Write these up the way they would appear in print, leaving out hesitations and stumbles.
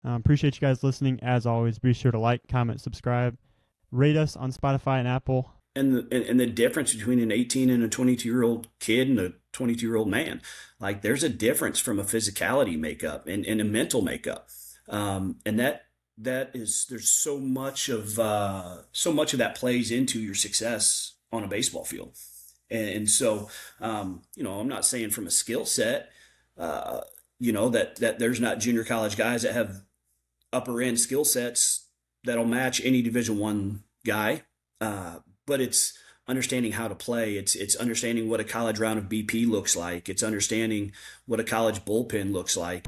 Appreciate you guys listening. As always, be sure to like, comment, subscribe, rate us on Spotify and Apple. And the difference between an 18 and a 22-year-old kid and a 22-year-old man, like there's a difference from a physicality makeup and a mental makeup, and that is there's so much of that plays into your success on a baseball field. And so, I'm not saying from a skill set, that there's not junior college guys that have upper end skill sets that'll match any Division I guy. But it's understanding how to play. It's understanding what a college round of BP looks like. It's understanding what a college bullpen looks like.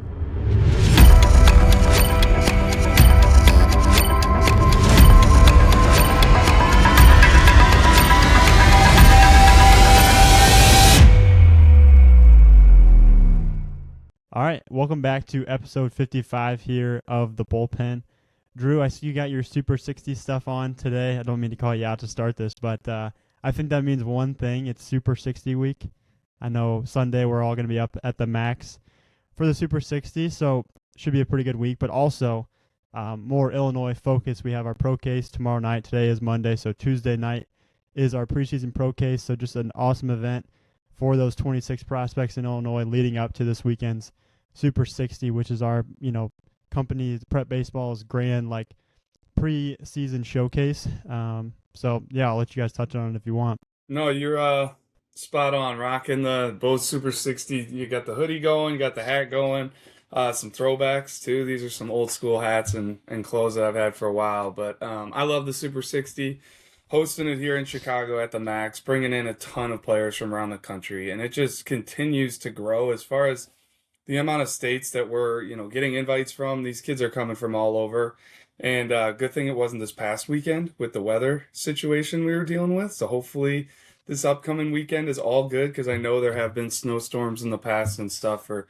All right, welcome back to episode 55 here of the Bullpen. Drew, I see you got your Super 60 stuff on today. I don't mean to call you out to start this, but I think that means one thing. It's Super 60 week. I know Sunday we're all going to be up at the max for the Super 60, so should be a pretty good week. But also more Illinois focus. We have our pro case tomorrow night. Today is Monday, so Tuesday night is our preseason pro case. So just an awesome event for those 26 prospects in Illinois leading up to this weekend's Super 60, which is our, company Prep Baseball's grand pre-season showcase. So yeah, I'll let you guys touch on it if you want. No, you're spot on. Rocking the both Super 60. You got the hoodie going, you got the hat going, some throwbacks too. These are some old school hats and clothes that I've had for a while. But I love the Super 60. Hosting it here in Chicago at the Max, bringing in a ton of players from around the country, and it just continues to grow as far as the amount of states that we're, getting invites from. These kids are coming from all over. And good thing it wasn't this past weekend with the weather situation we were dealing with. So hopefully this upcoming weekend is all good, because I know there have been snowstorms in the past and stuff for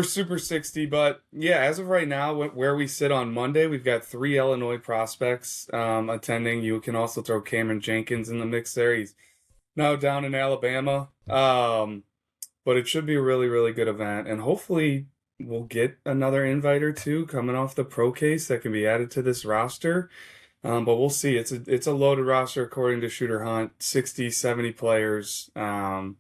Super 60. But yeah, as of right now, where we sit on Monday, we've got 3 Illinois prospects attending. You can also throw Cameron Jenkins in the mix there. He's now down in Alabama. But it should be a really, really good event. And hopefully we'll get another invite or two coming off the pro case that can be added to this roster. But we'll see. It's a loaded roster according to Shooter Hunt, 60, 70 players. And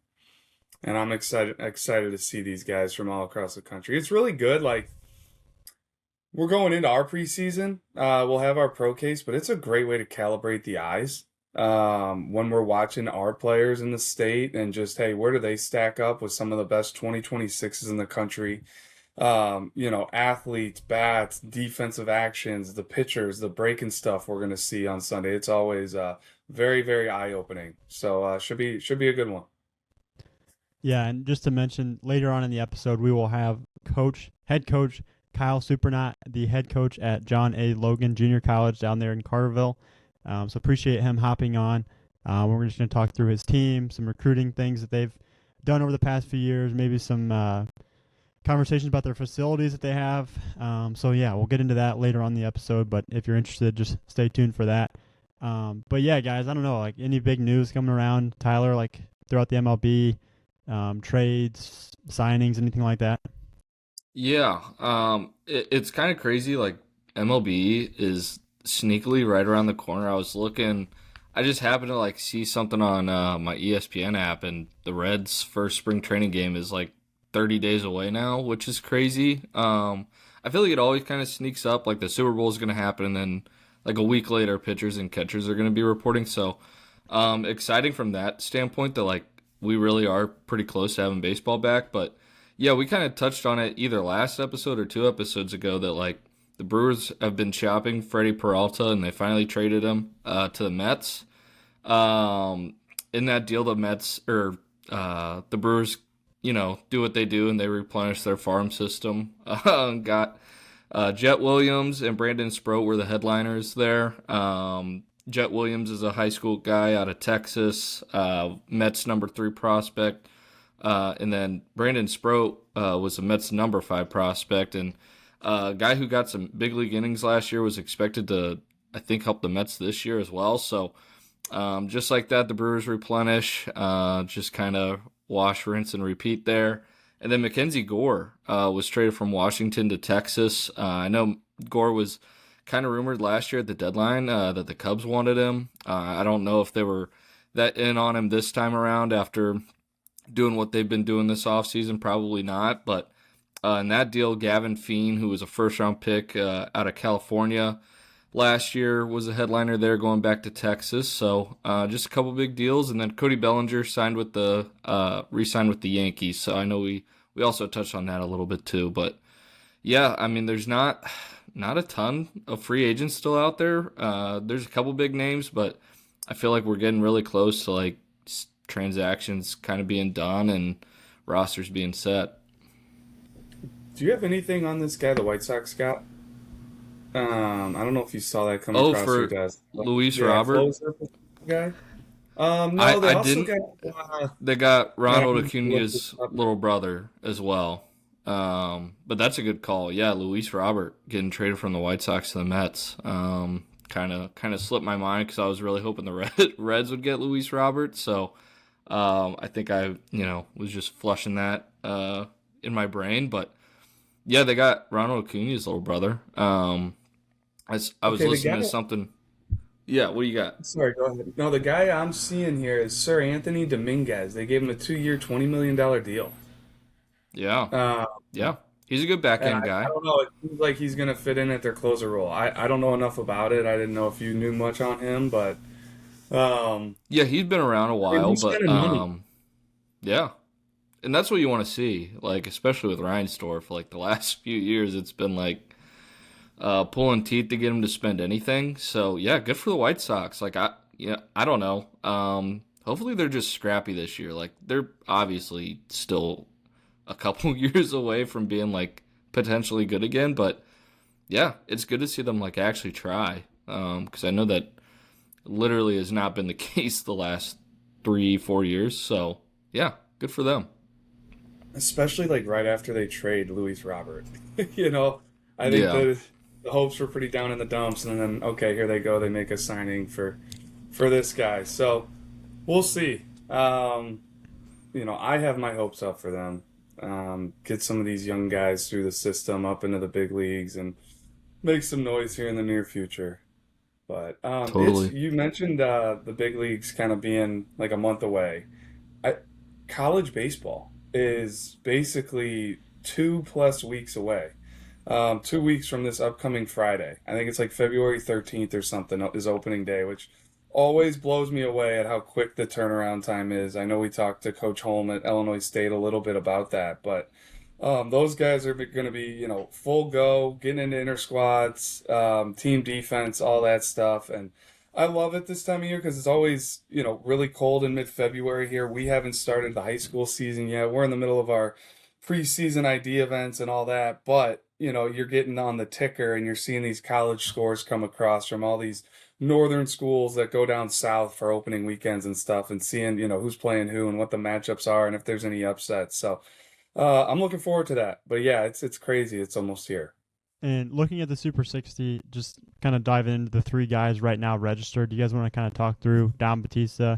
I'm excited to see these guys from all across the country. It's really good. Like, we're going into our preseason. We'll have our pro case, but it's a great way to calibrate the eyes when we're watching our players in the state and just, hey, where do they stack up with some of the best 2026s in the country? Athletes, bats, defensive actions, the pitchers, the breaking stuff we're going to see on Sunday. It's always very, very eye-opening. So should be a good one. Yeah, and just to mention, later on in the episode, we will have head coach Kyle Surprenant, the head coach at John A. Logan Junior College down there in Carterville. So appreciate him hopping on. We're just going to talk through his team, some recruiting things that they've done over the past few years, maybe some conversations about their facilities that they have. So yeah, we'll get into that later on in the episode, but if you're interested, just stay tuned for that. But yeah, guys, I don't know, like any big news coming around, Tyler, like throughout the MLB, trades, signings, anything like that? Yeah, it's kind of crazy. Like MLB is sneakily right around the corner. I just happened to see something on my ESPN app, and the Reds' first spring training game is 30 days away now, which is crazy. I feel like it always kind of sneaks up. Like the Super Bowl is going to happen, and then a week later, pitchers and catchers are going to be reporting. So exciting from that standpoint that we really are pretty close to having baseball back. But yeah, we kind of touched on it either last episode or 2 episodes ago that the Brewers have been shopping Freddie Peralta, and they finally traded him to the Mets. In that deal, the Brewers, do what they do, and they replenish their farm system. Got Jet Williams and Brandon Sproat were the headliners there. Jet Williams is a high school guy out of Texas, Mets number 3 prospect. And then Brandon Sproat was a Mets number 5 prospect, and a guy who got some big league innings last year was expected to, I think, help the Mets this year as well. So just like that, the Brewers replenish, just kind of wash, rinse, and repeat there. And then Mackenzie Gore was traded from Washington to Texas. I know Gore was kind of rumored last year at the deadline that the Cubs wanted him. I don't know if they were that in on him this time around after doing what they've been doing this offseason. Probably not. But in that deal, Gavin Feen, who was a first-round pick out of California last year, was a headliner there going back to Texas. So just a couple big deals. And then Cody Bellinger re-signed with the Yankees. So I know we also touched on that a little bit too. But yeah, I mean, there's not a ton of free agents still out there. There's a couple big names, but I feel like we're getting really close to like transactions kind of being done and rosters being set. Do you have anything on this guy, the White Sox got? I don't know if you saw that come across your desk. Luis Robert guy. No, they I also didn't. got. They got Ronald Acuna's little brother as well. But that's a good call. Yeah, Luis Robert getting traded from the White Sox to the Mets. Kind of slipped my mind because I was really hoping the Reds would get Luis Robert. So I think I was just flushing that in my brain. But yeah, they got Ronald Acuna's little brother. I was listening to something. Yeah, what do you got? Sorry, go ahead. No, the guy I'm seeing here is Sir Anthony Dominguez. They gave him a 2-year, $20 million deal. Yeah. Yeah. He's a good back-end guy. I don't know. It seems like he's going to fit in at their closer role. I don't know enough about it. I didn't know if you knew much on him, but... yeah, he's been around a while, but... yeah. And that's what you want to see, like, especially with Reinsdorf. Like, the last few years, it's been, like, pulling teeth to get him to spend anything. So, yeah, good for the White Sox. Like, I don't know. Hopefully they're just scrappy this year. Like, they're obviously still a couple years away from being like potentially good again, but yeah, it's good to see them like actually try, because I know that literally has not been the case the last 3-4 years. So yeah, good for them, especially like right after they trade Luis Robert. I think the hopes were pretty down in the dumps, and then okay, here they go, they make a signing for this guy. So we'll see. I have my hopes up for them. Get some of these young guys through the system up into the big leagues and make some noise here in the near future. But totally. You mentioned the big leagues kind of being like a month away. College baseball is basically 2+ weeks away. 2 weeks from this upcoming Friday. I think it's like February 13th or something is opening day, which always blows me away at how quick the turnaround time is. I know we talked to Coach Holm at Illinois State a little bit about that, but those guys are going to be, full go, getting into inter squads, team defense, all that stuff. And I love it this time of year because it's always, really cold in mid-February here. We haven't started the high school season yet. We're in the middle of our preseason ID events and all that, but, you're getting on the ticker and you're seeing these college scores come across from all these northern schools that go down south for opening weekends and stuff, and seeing who's playing who and what the matchups are and if there's any upsets. So I'm looking forward to that. But yeah, it's crazy. It's almost here. And looking at the Super 60, just kind of diving into the 3 guys right now registered. Do you guys want to kind of talk through Dom Batista,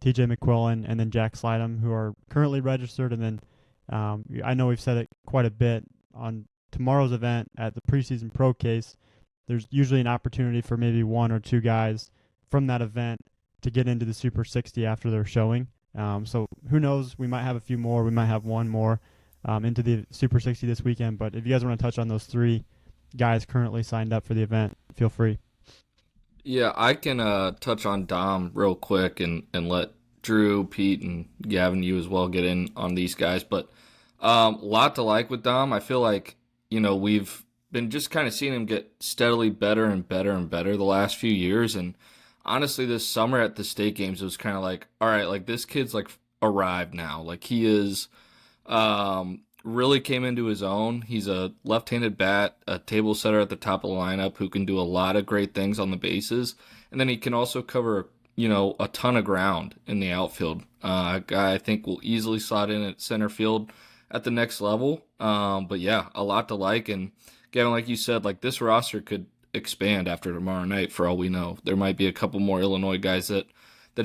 TJ McQuillan, and then Jack Slydom, who are currently registered? And then I know we've said it quite a bit on tomorrow's event at the Preseason Pro Case. There's usually an opportunity for maybe 1 or 2 guys from that event to get into the Super 60 after their showing. So who knows? We might have a few more. We might have 1 more into the Super 60 this weekend. But if you guys want to touch on those 3 guys currently signed up for the event, feel free. Yeah, I can touch on Dom real quick and let Drew, Pete, and Gavin, you as well, get in on these guys. But a lot to like with Dom. I feel like, we've been just kind of seeing him get steadily better and better and better the last few years. And honestly, this summer at the state games, it was kind of like, all right, like this kid's like arrived now. Like he is really came into his own. He's a left-handed bat, a table setter at the top of the lineup who can do a lot of great things on the bases. And then he can also cover, a ton of ground in the outfield. A guy I think will easily slot in at center field at the next level. But yeah, a lot to like. And Gavin, like you said, like this roster could expand after tomorrow night for all we know. There might be a couple more Illinois guys that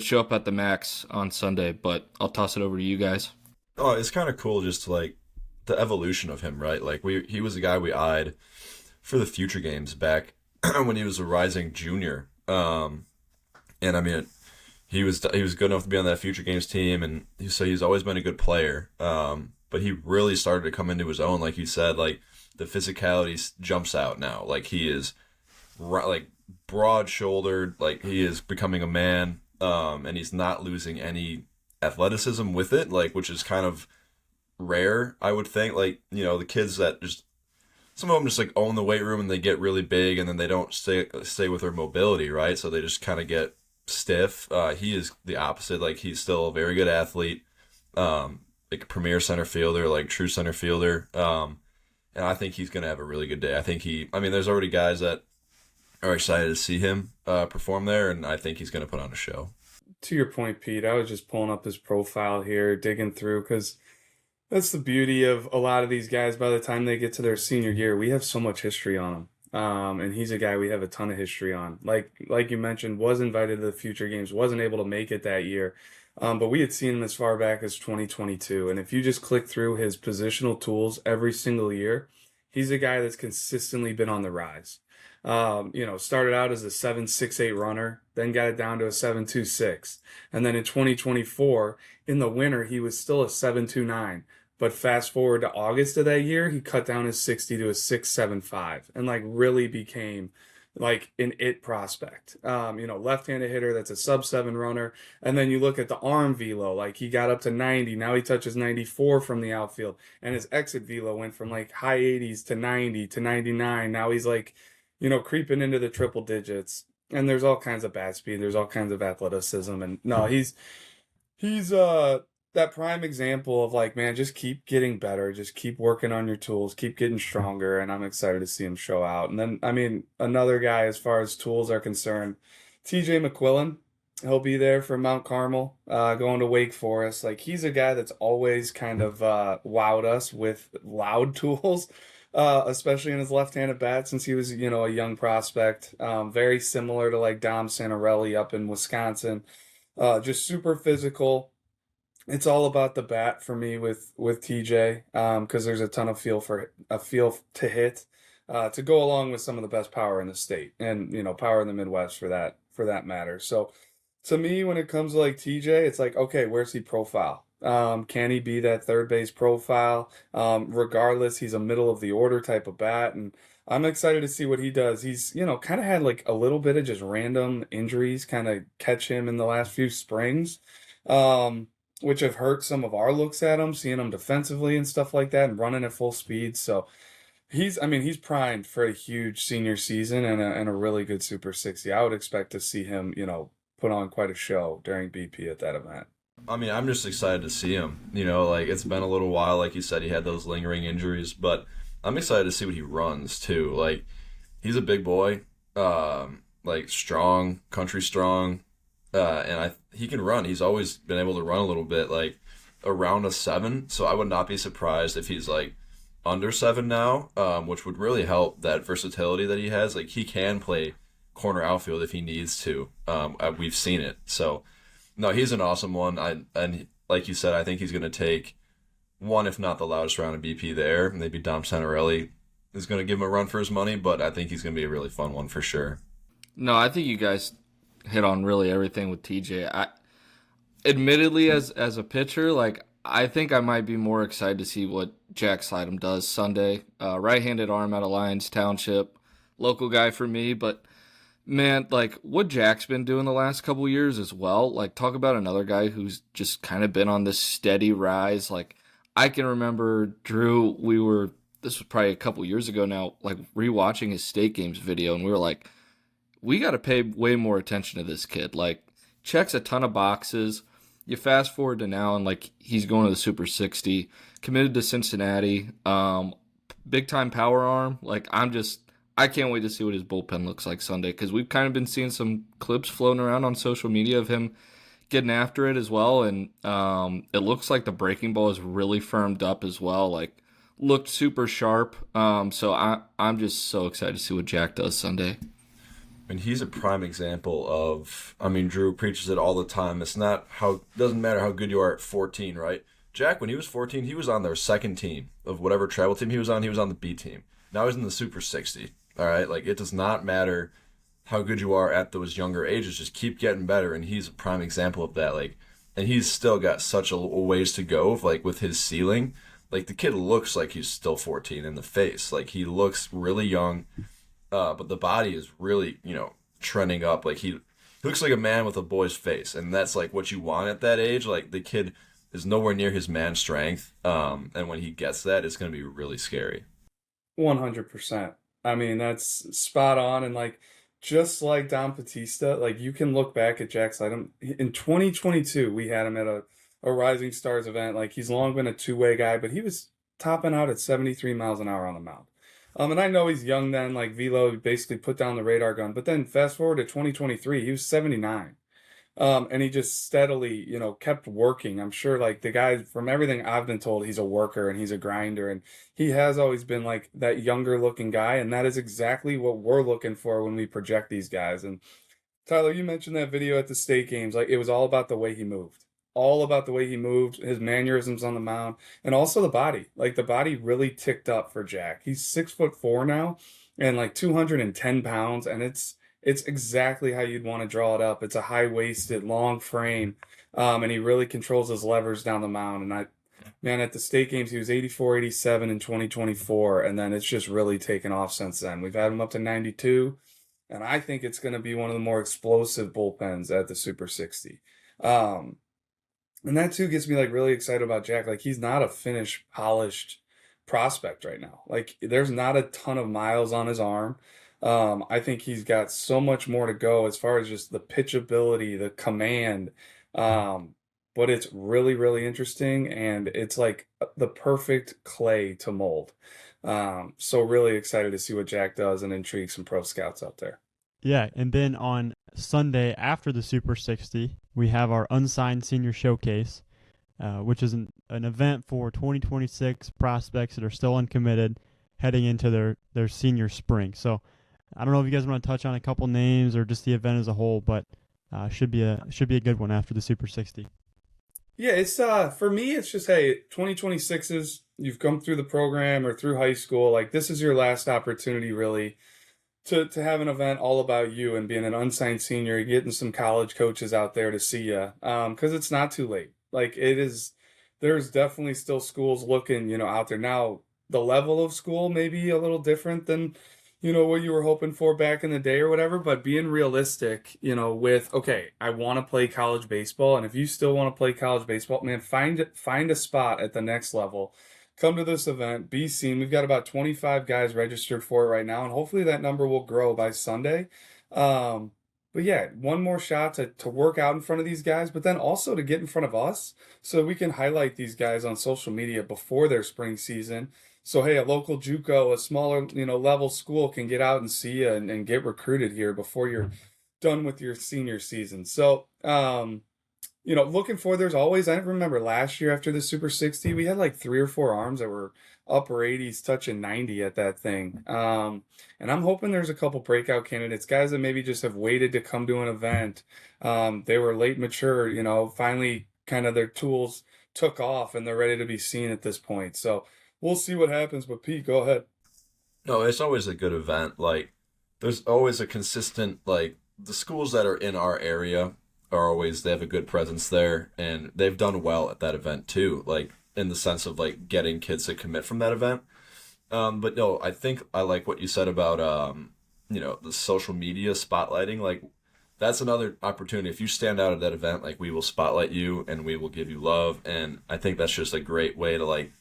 show up at the max on Sunday, but I'll toss it over to you guys. Oh, it's kind of cool just to like the evolution of him, right? Like he was a guy we eyed for the future games back when he was a rising junior. And I mean, he was good enough to be on that future games team, and so he's always been a good player. But he really started to come into his own, like you said. Like the physicality jumps out now. Like he is like broad shouldered. Like he is becoming a man, and he's not losing any athleticism with it. Like which is kind of rare, I would think. Like the kids that just some of them just like own the weight room and they get really big, and then they don't stay with their mobility, right? So they just kind of get stiff. He is the opposite. Like he's still a very good athlete, like a premier center fielder, like true center fielder. And I think he's gonna have a really good day. I mean, there's already guys that are excited to see him perform there, and I think he's gonna put on a show. To your point, Pete, I was just pulling up his profile here, digging through, because that's the beauty of a lot of these guys. By the time they get to their senior year, we have so much history on them. And he's a guy we have a ton of history on. Like you mentioned, was invited to the future games, wasn't able to make it that year. But we had seen him as far back as 2022. And if you just click through his positional tools every single year, he's a guy that's consistently been on the rise. Started out as a 7.68 runner, then got it down to a 7.26. And then in 2024, in the winter, he was still a 7.29. But fast forward to August of that year, he cut down his 60 to a 6.75 and like really became like an it prospect. Left-handed hitter that's a sub-7 runner. And then you look at the arm velo, like he got up to 90. Now he touches 94 from the outfield. And his exit velo went from like high 80s to 90 to 99. Now he's like, creeping into the triple digits. And there's all kinds of bat speed. There's all kinds of athleticism. And no, he's that prime example of like, man, just keep getting better, just keep working on your tools, keep getting stronger, and I'm excited to see him show out. And then, I mean, another guy as far as tools are concerned, TJ McQuillan, he'll be there for Mount Carmel, going to Wake Forest. Like, he's a guy that's always kind of wowed us with loud tools, especially in his left-handed bat since he was, a young prospect. Very similar to like Dom Santarelli up in Wisconsin. Just super physical. It's all about the bat for me with TJ, because there's a ton of feel to hit, to go along with some of the best power in the state and power in the Midwest for that matter. So to me, when it comes to like TJ, it's like, okay, where's he profile? Can he be that third base profile? Regardless, he's a middle of the order type of bat, and I'm excited to see what he does. He's kind of had like a little bit of just random injuries kind of catch him in the last few springs. Which have hurt some of our looks at him, seeing him defensively and stuff like that and running at full speed. So he's primed for a huge senior season and a really good Super 60. I would expect to see him, put on quite a show during BP at that event. I mean, I'm just excited to see him. Like it's been a little while, like you said, he had those lingering injuries, but I'm excited to see what he runs too. Like he's a big boy, like strong, country strong. And he can run. He's always been able to run a little bit, like around a 7. So I would not be surprised if he's like under 7 now, which would really help that versatility that he has. Like he can play corner outfield if he needs to. We've seen it. So no, he's an awesome one. And like you said, I think he's going to take one, if not the loudest round of BP there. Maybe Dom Santarelli is going to give him a run for his money, but I think he's going to be a really fun one for sure. No, I think you guys hit on really everything with TJ. Admittedly, as a pitcher, like I think I might be more excited to see what Jack Slidham does Sunday. Right-handed arm out of Lyons Township, local guy for me. But man, like what Jack's been doing the last couple years as well. Like talk about another guy who's just kind of been on this steady rise. Like I can remember Drew. This was probably a couple years ago now. Like rewatching his state games video, and we were like, we got to pay way more attention to this kid. Like, checks a ton of boxes. You fast forward to now, and like he's going to the Super 60, committed to Cincinnati, big time power arm. Like, I can't wait to see what his bullpen looks like Sunday, because we've kind of been seeing some clips floating around on social media of him getting after it as well, and it looks like the breaking ball is really firmed up as well. Like, looked super sharp. So I'm just so excited to see what Jack does Sunday. And he's a prime example of, Drew preaches it all the time. Doesn't matter how good you are at 14, right? Jack, when he was 14, he was on their second team of whatever travel team he was on the B team. Now he's in the Super 60. All right, like it does not matter how good you are at those younger ages. Just keep getting better, and he's a prime example of that. Like, and he's still got such a ways to go. Like with his ceiling, like the kid looks like he's still 14 in the face. Like he looks really young, but the body is really trending up. Like he looks like a man with a boy's face, and that's like what you want at that age. Like the kid is nowhere near his man strength, and when he gets that, it's going to be really scary. 100%. I mean, that's spot on. And like, just like Don Batista, like you can look back at Jack Slightum. In 2022, we had him at a Rising Stars event. Like he's long been a two-way guy, but he was topping out at 73 miles an hour on the mound. And I know he's young then, like Velo basically put down the radar gun. But then fast forward to 2023, he was 79. And he just steadily, kept working. I'm sure, like, the guy, from everything I've been told, he's a worker and he's a grinder. And he has always been, like, that younger looking guy. And that is exactly what we're looking for when we project these guys. And Tyler, you mentioned that video at the state games. Like, it was all about the way he moved. All about the way he moved, his mannerisms on the mound, and also the body. Like, the body really ticked up for Jack. He's 6'4" now and, like, 210 pounds. And it's exactly how you'd want to draw it up. It's a high-waisted, long frame, and he really controls his levers down the mound. And man, at the state games, he was 84, 87 in 2024, and then it's just really taken off since then. We've had him up to 92, and I think it's going to be one of the more explosive bullpens at the Super 60. And that too gets me like really excited about Jack. Like he's not a finished, polished prospect right now. Like there's not a ton of miles on his arm. I think he's got so much more to go as far as just the pitchability, the command. But it's really, really interesting, and it's like the perfect clay to mold. So really excited to see what Jack does and intrigue some pro scouts out there. Yeah, and then on Sunday after the Super 60, we have our Unsigned Senior Showcase, which is an event for 2026 prospects that are still uncommitted heading into their senior spring. So I don't know if you guys want to touch on a couple names or just the event as a whole, but should be a good one after the Super 60. Yeah, it's for me, it's just, hey, 2026s, you've come through the program or through high school, like this is your last opportunity really to have an event all about you and being an unsigned senior, getting some college coaches out there to see you, because it's not too late. Like there's definitely still schools looking, out there. Now, the level of school may be a little different than, what you were hoping for back in the day or whatever, but being realistic, with, okay, I want to play college baseball. And if you still want to play college baseball, man, find a spot at the next level. Come to this event, be seen. We've got about 25 guys registered for it right now, and hopefully that number will grow by Sunday. But yeah, one more shot to work out in front of these guys, but then also to get in front of us so we can highlight these guys on social media before their spring season. So, hey, a local JUCO, a smaller, level school can get out and see you and get recruited here before you're done with your senior season. So, looking for, there's always, I remember last year after the Super 60, we had like 3 or 4 arms that were upper 80s, touching 90 at that thing. And I'm hoping there's a couple breakout candidates, guys that maybe just have waited to come to an event. They were late mature, finally kind of their tools took off and they're ready to be seen at this point. So we'll see what happens, but Pete, go ahead. No, it's always a good event. Like, there's always a consistent, like, the schools that are in our area are always, they have a good presence there, and they've done well at that event too, like, in the sense of, like, getting kids to commit from that event. But no, I think I like what you said about, the social media spotlighting. Like, that's another opportunity. If you stand out at that event, like, we will spotlight you and we will give you love. And I think that's just a great way to, like,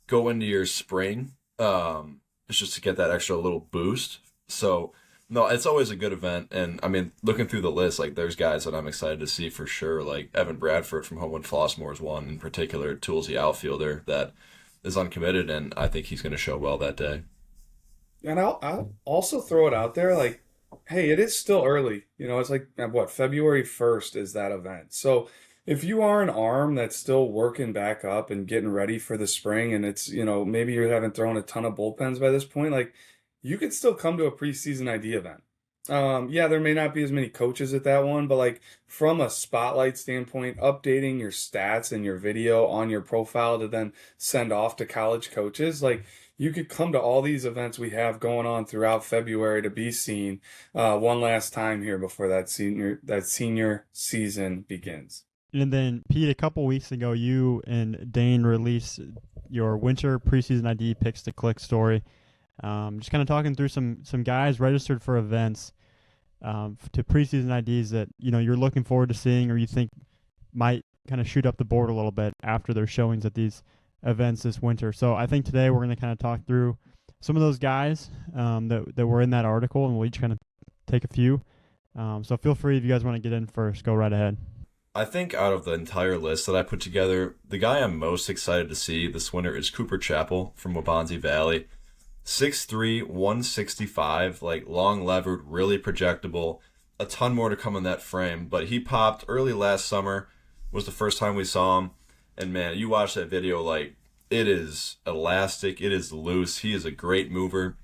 go into your spring. It's just to get that extra little boost. So no, it's always a good event. And I mean, looking through the list, like there's guys that I'm excited to see for sure. Like Evan Bradford from Homewood Flossmoor is one in particular, toolsy outfielder that is uncommitted, and I think he's going to show well that day. And I'll also throw it out there, like, hey, it is still early. It's like, February 1st is that event. So if you are an arm that's still working back up and getting ready for the spring, and it's, maybe you haven't thrown a ton of bullpens by this point, like, you could still come to a preseason ID event. Yeah, there may not be as many coaches at that one, but like from a spotlight standpoint, updating your stats and your video on your profile to then send off to college coaches, like you could come to all these events we have going on throughout February to be seen one last time here before that senior season begins. And then, Pete, a couple weeks ago, you and Dane released your winter preseason ID picks to click story. Just kind of talking through some guys registered for events to preseason IDs that you're looking forward to seeing, or you think might kind of shoot up the board a little bit after their showings at these events this winter. So I think today we're going to kind of talk through some of those guys that were in that article, and we'll each kind of take a few. So feel free, if you guys want to get in first, go right ahead. I think out of the entire list that I put together, the guy I'm most excited to see this winter is Cooper Chappell from Waubonsie Valley. 6'3", 165, like long levered, really projectable. A ton more to come in that frame, but he popped early last summer, was the first time we saw him. And man, you watch that video, like, it is elastic, it is loose. He is a great mover.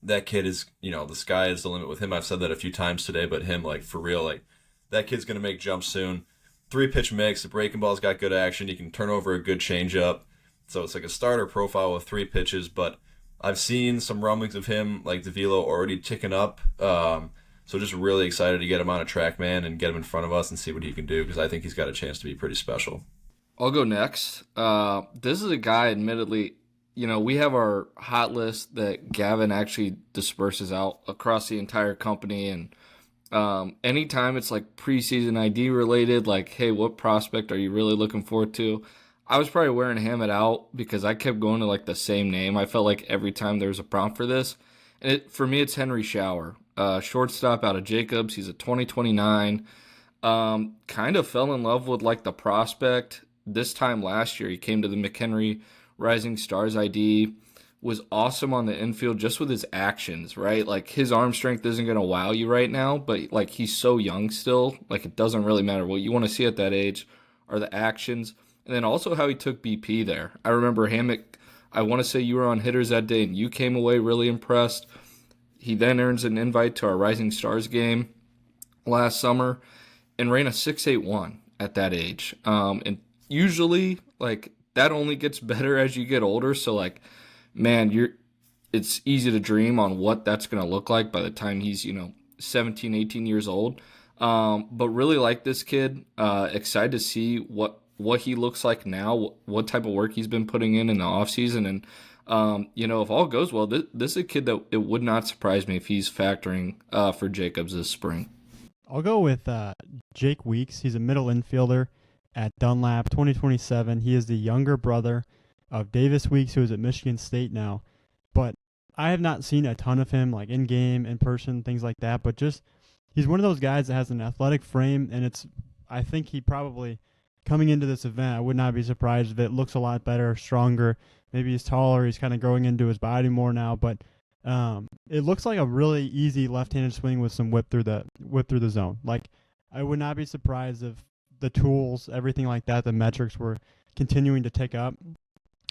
That kid is, the sky is the limit with him. I've said that a few times today, but him, like, for real, like, that kid's going to make jumps soon. 3-pitch mix, the breaking ball's got good action. You can turn over a good changeup. So it's like a starter profile with 3 pitches, but I've seen some rumblings of him, like the velo, already ticking up. So just really excited to get him on a track, man, and get him in front of us and see what he can do, because I think he's got a chance to be pretty special. I'll go next. This is a guy, admittedly, we have our hot list that Gavin actually disperses out across the entire company, and anytime it's like preseason ID related, like, hey, what prospect are you really looking forward to? I was probably wearing him it out because I kept going to like the same name. I felt like every time there was a prompt for this. And for me, it's Henry Schauer, shortstop out of Jacobs. He's a 2029. Kind of fell in love with like the prospect this time last year. He came to the McHenry Rising Stars ID, was awesome on the infield just with his actions, right? Like, his arm strength isn't going to wow you right now, but like, he's so young still. Like, it doesn't really matter. What you want to see at that age are the actions. And then also how he took BP there. I remember Hammock, I want to say you were on hitters that day and you came away really impressed. He then earns an invite to our Rising Stars game last summer and ran a 6.81 at that age. And usually, like, that only gets better as you get older. So, like, man, it's easy to dream on what that's going to look like by the time he's, 17, 18 years old. But really like this kid. Excited to see what he looks like now, what type of work he's been putting in the offseason. And, if all goes well, this is a kid that it would not surprise me if he's factoring for Jacobs this spring. I'll go with Jake Weeks. He's a middle infielder at Dunlap, 2027. He is the younger brother of Davis Weeks, who is at Michigan State now. But I have not seen a ton of him, like in game, in person, things like that. But just, he's one of those guys that has an athletic frame, and I think he probably, coming into this event, I would not be surprised if it looks a lot better, stronger. Maybe he's taller. He's kind of growing into his body more now. But it looks like a really easy left-handed swing with some whip through the zone. Like, I would not be surprised if the tools, everything like that, the metrics were continuing to tick up.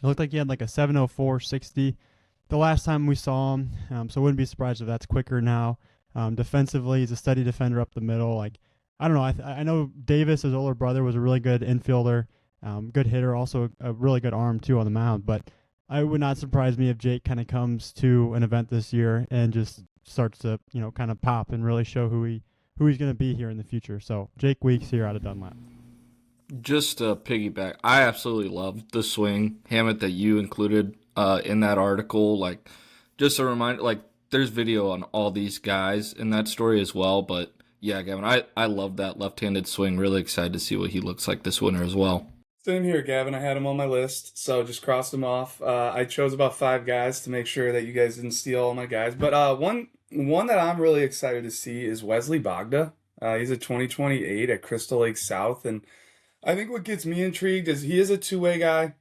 It looked like he had like a 704 60 the last time we saw him. So I wouldn't be surprised if that's quicker now. Defensively, he's a steady defender up the middle. Like, I don't know. I know Davis, his older brother, was a really good infielder, good hitter, also a really good arm too on the mound. But I would not surprise me if Jake kind of comes to an event this year and just starts to, kind of pop and really show who he's going to be here in the future. So Jake Weeks here out of Dunlap. Just to piggyback, I absolutely loved the swing, Hammett, that you included in that article. Like, just a reminder, like, there's video on all these guys in that story as well. But yeah, Gavin, I love that left-handed swing. Really excited to see what he looks like this winter as well. Same here, Gavin. I had him on my list, so just crossed them off. I chose about 5 guys to make sure that you guys didn't steal all my guys. But one that I'm really excited to see is Wesley Bogda. He's a 2028 at Crystal Lake South, and I think what gets me intrigued is he is a two-way guy,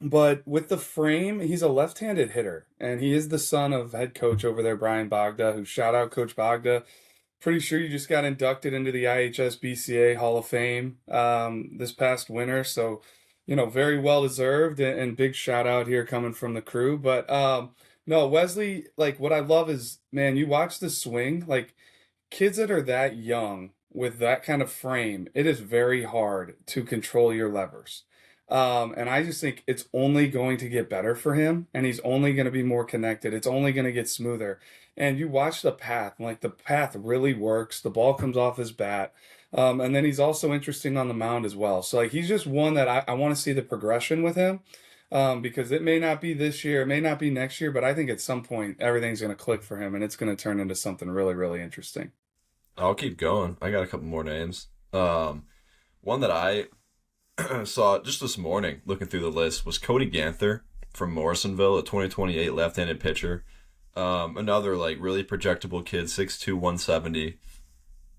but with the frame, he's a left-handed hitter, and he is the son of head coach over there, Brian Bogda, who, shout out Coach Bogda. Pretty sure you just got inducted into the IHS BCA Hall of Fame this past winter, so, very well-deserved, and big shout-out here coming from the crew. But, no, Wesley, like, what I love is, man, you watch the swing, like, kids that are that young with that kind of frame, it is very hard to control your levers. And I just think it's only going to get better for him, and he's only going to be more connected. It's only going to get smoother. And you watch the path, and like the path really works. The ball comes off his bat. And then he's also interesting on the mound as well. So like he's just one that I want to see the progression with him. Because it may not be this year, it may not be next year, but I think at some point everything's going to click for him and it's going to turn into something really, really interesting. I'll keep going. I got a couple more names. One that I saw just this morning looking through the list was Cody Ganther from Morrisonville, a 2028 left-handed pitcher. Another like really projectable kid, 6'2", 170.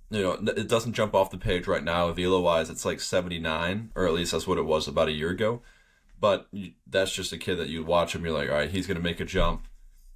You know, it doesn't jump off the page right now. Velo-wise, it's like 79, or at least that's what it was about a year ago. But that's just a kid that you watch him, you're like, all right, he's going to make a jump.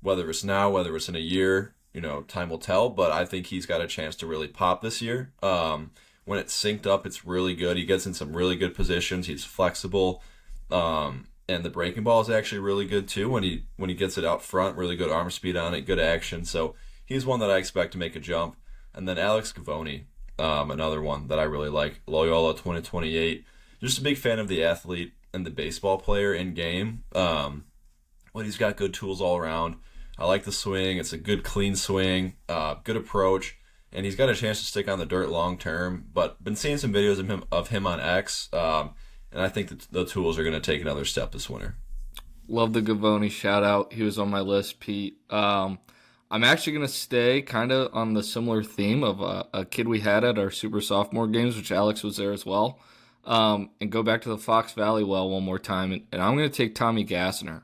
Whether it's now, whether it's in a year, you know, time will tell. But I think he's got a chance to really pop this year. When it's synced up, it's really good. He gets in some really good positions. He's flexible. And the breaking ball is actually really good too when he gets it out front. Really good arm speed on it, good action. So he's one that I expect to make a jump. And then Alex Gavoni, another one that I really like. Loyola 2028. Just a big fan of the athlete and the baseball player in game. But he's got good tools all around. I like the swing. It's a good, clean swing, good approach, and he's got a chance to stick on the dirt long term. But been seeing some videos of him on X, and I think that the tools are going to take another step this winter. Love the Gavoni shout out. He was on my list, Pete. I'm actually going to stay kind of on the similar theme of a kid we had at our super sophomore games, which Alex was there as well. And go back to the Fox Valley well one more time. And I'm going to take Tommy Gassner,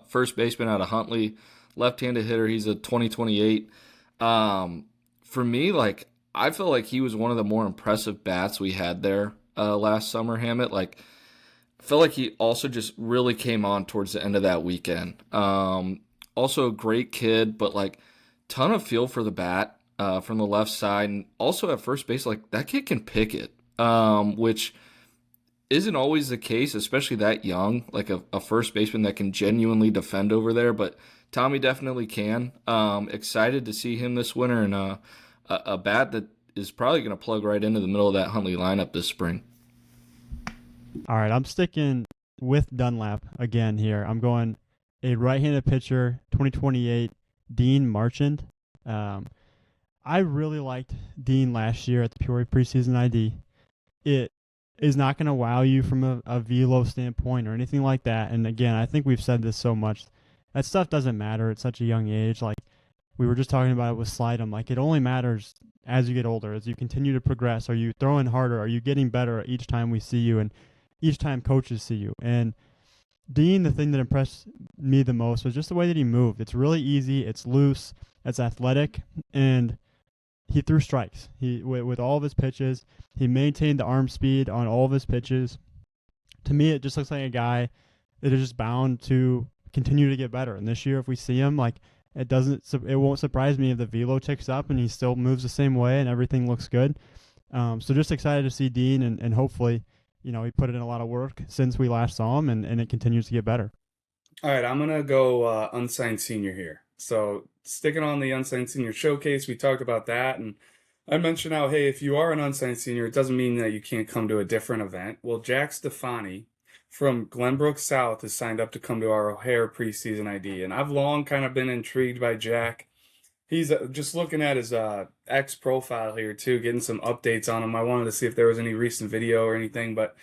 first baseman out of Huntley, left-handed hitter. He's a 2028. For me, like, I feel like he was one of the more impressive bats we had there last summer, Hammett. Like, I felt like he also just really came on towards the end of that weekend. Also a great kid, but like ton of feel for the bat from the left side. And also at first base, like that kid can pick it, which isn't always the case, especially that young, like a first baseman that can genuinely defend over there. But Tommy definitely can. Excited to see him this winter and a bat that is probably going to plug right into the middle of that Huntley lineup this spring. All right, I'm sticking with Dunlap again here. I'm going a right-handed pitcher, 2028, Dean Marchand. I really liked Dean last year at the Peoria Preseason ID. It is not going to wow you from a velo standpoint or anything like that. And again, I think we've said this so much. That stuff doesn't matter at such a young age. Like we were just talking about it with Slidem. Like it only matters as you get older, as you continue to progress. Are you throwing harder? Are you getting better each time we see you and each time coaches see you? And Dean, the thing that impressed me the most was just the way that he moved. It's really easy. It's loose. It's athletic. And he threw strikes. With all of his pitches, he maintained the arm speed on all of his pitches. To me, it just looks like a guy that is just bound to continue to get better. And this year, if we see him, like it won't surprise me if the velo ticks up and he still moves the same way and everything looks good. So just excited to see Dean and hopefully, you know, he put in a lot of work since we last saw him and it continues to get better. All right, I'm going to go Unsigned Senior here. So sticking on the Unsigned Senior Showcase, we talked about that. And I mentioned how, hey, if you are an Unsigned Senior, it doesn't mean that you can't come to a different event. Well, Jack Stefani from Glenbrook South has signed up to come to our O'Hare preseason ID. And I've long kind of been intrigued by Jack. He's just looking at his X profile here too, getting some updates on him. I wanted to see if there was any recent video or anything, but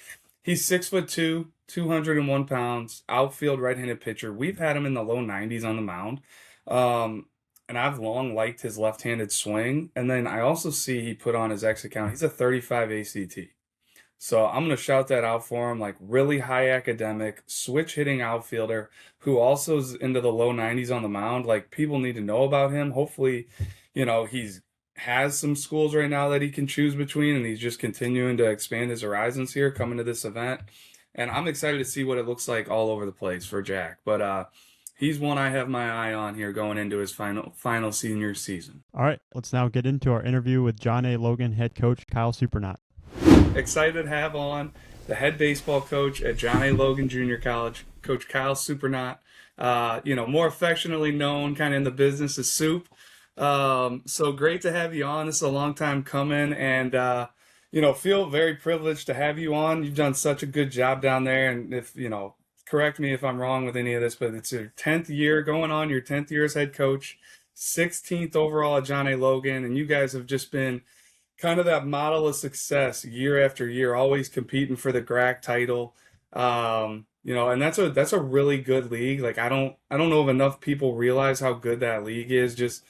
he's 6'2", 201 pounds, outfield right-handed pitcher. We've had him in the low 90s on the mound. And I've long liked his left-handed swing. And then I also see he put on his X account, he's a 35 ACT. So I'm going to shout that out for him, like really high academic, switch hitting outfielder who also is into the low 90s on the mound. Like people need to know about him. Hopefully, you know, has some schools right now that he can choose between and he's just continuing to expand his horizons here coming to this event. And I'm excited to see what it looks like all over the place for Jack. But he's one I have my eye on here going into his final senior season. All right, let's now get into our interview with John A. Logan head coach Kyle Surprenant. Excited to have on the head baseball coach at John A. Logan Junior College, Coach Kyle Surprenant, more affectionately known kind of in the business as Soup. So great to have you on. This is a long time coming. And, feel very privileged to have you on. You've done such a good job down there. And if, correct me if I'm wrong with any of this, but it's your 10th year going on, your 10th year as head coach, 16th overall at John A. Logan. And you guys have just been kind of that model of success year after year, always competing for the GRAC title. And that's a really good league. Like, I don't know if enough people realize how good that league is. Just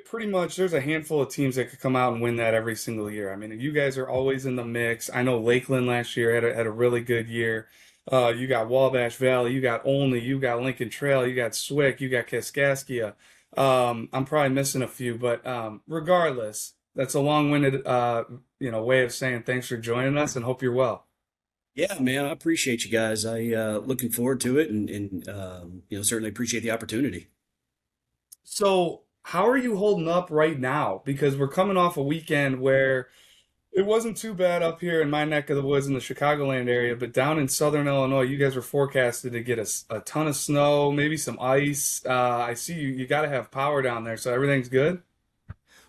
pretty much there's a handful of teams that could come out and win that every single year. I mean, you guys are always in the mix. I know Lakeland last year had a really good year. You got Wabash Valley, you got Olney, you got Lincoln Trail, you got Swick, you got Kaskaskia. I'm probably missing a few, but regardless, that's a long-winded way of saying thanks for joining us and hope you're well. Yeah, man, I appreciate you guys. I looking forward to it, and certainly appreciate the opportunity. So, how are you holding up right now? Because we're coming off a weekend where it wasn't too bad up here in my neck of the woods in the Chicagoland area, but down in southern Illinois, you guys were forecasted to get a ton of snow, maybe some ice. I see you got to have power down there, so everything's good?